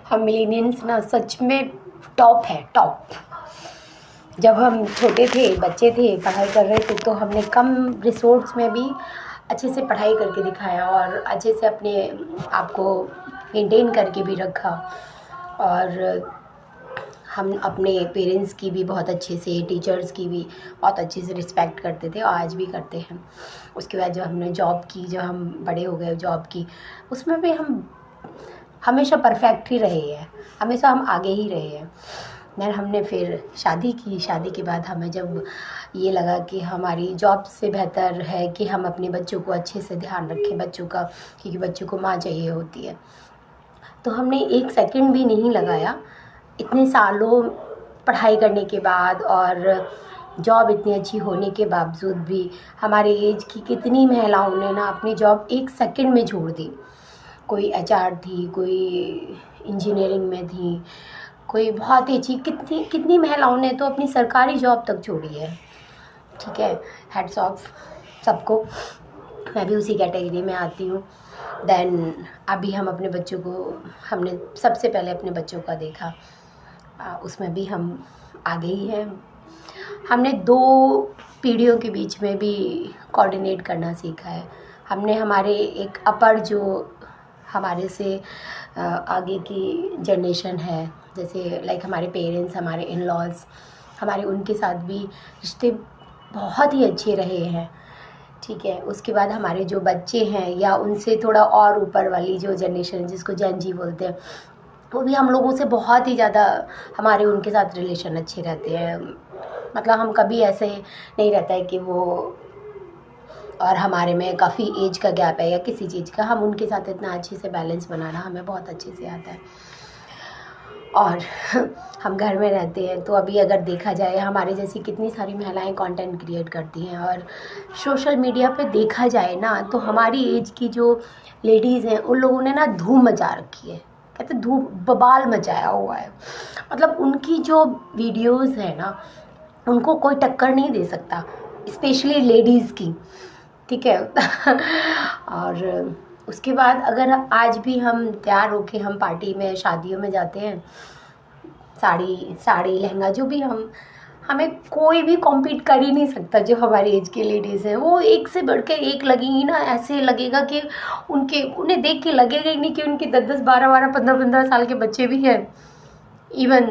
हम मिलेनियल्स ना सच में टॉप है, टॉप। जब हम छोटे थे, बच्चे थे, पढ़ाई कर रहे थे, तो हमने कम रिसोर्स में भी अच्छे से पढ़ाई करके दिखाया और अच्छे से अपने आप को मेंटेन करके भी रखा। और हम अपने पेरेंट्स की भी बहुत अच्छे से, टीचर्स की भी बहुत अच्छे से रिस्पेक्ट करते थे और आज भी करते हैं। उसके बाद जब हमने जॉब की, जब हम बड़े हो गए जॉब की, उसमें भी हम हमेशा परफेक्ट ही रहे हैं, हमेशा हम आगे ही रहे हैं। देन हमने फिर शादी की। शादी के बाद हमें जब ये लगा कि हमारी जॉब से बेहतर है कि हम अपने बच्चों को अच्छे से ध्यान रखें, बच्चों का, क्योंकि बच्चों को माँ चाहिए होती है। तो हमने एक सेकंड भी नहीं लगाया, इतने सालों पढ़ाई करने के बाद और जॉब इतनी अच्छी होने के बावजूद भी हमारे एज की कितनी महिलाओं ने ना अपनी जॉब एक सेकंड में छोड़ दी। कोई एचआर थी, कोई इंजीनियरिंग में थी, कोई बहुत ही अच्छी, कितनी कितनी महिलाओं ने तो अपनी सरकारी जॉब तक छोड़ी है। ठीक है, हेड्स ऑफ सबको। मैं भी उसी कैटेगरी में आती हूँ। देन अभी हम अपने बच्चों को, हमने सबसे पहले अपने बच्चों का देखा, उसमें भी हम आगे ही हैं। हमने 2 पीढ़ियों के बीच में भी कोऑर्डिनेट करना सीखा है। हमने हमारे एक अपर जो हमारे से आगे की जनरेशन है, जैसे लाइक हमारे पेरेंट्स, हमारे इन लॉज़, हमारे उनके साथ भी रिश्ते बहुत ही अच्छे रहे हैं। ठीक है, उसके बाद हमारे जो बच्चे हैं या उनसे थोड़ा और ऊपर वाली जो जनरेशन जिसको जेन जी बोलते हैं, वो भी हम लोगों से बहुत ही ज़्यादा हमारे उनके साथ रिलेशन अच्छे रहते हैं। मतलब हम कभी ऐसे नहीं रहता है कि वो और हमारे में काफ़ी एज का गैप है या किसी चीज़ का, हम उनके साथ इतना अच्छे से बैलेंस बनाना हमें बहुत अच्छे से आता है। और हम घर में रहते हैं, तो अभी अगर देखा जाए हमारे जैसी कितनी सारी महिलाएं कंटेंट क्रिएट करती हैं और सोशल मीडिया पे देखा जाए ना, तो हमारी एज की जो लेडीज़ हैं उन लोगों ने ना धूम मचा रखी है, कहते धूम बवाल मचाया हुआ है। मतलब उनकी जो वीडियोज़ है ना, उनको कोई टक्कर नहीं दे सकता, स्पेशली लेडीज़ की। ठीक है। और उसके बाद अगर आज भी हम तैयार होके हम पार्टी में, शादियों में जाते हैं, साड़ी लहंगा जो भी, हमें कोई भी कॉम्पीट कर ही नहीं सकता। जो हमारी एज की लेडीज़ हैं वो एक से बढ़ के एक लगेंगी ना, ऐसे लगेगा कि उन्हें देख के लगेगा ही नहीं कि उनके 10-10, 12-12, 15-15 साल के बच्चे भी हैं। इवन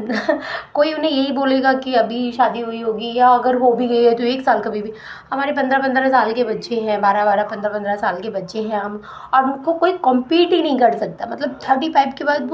कोई उन्हें यही बोलेगा कि अभी शादी हुई होगी, या अगर हो भी गई है तो 1 साल का बेबी। हमारे 15-15 साल के बच्चे हैं, 12-12, 15-15 साल के बच्चे हैं हम, और उनको कोई कॉम्पीट ही नहीं कर सकता। मतलब 35 के बाद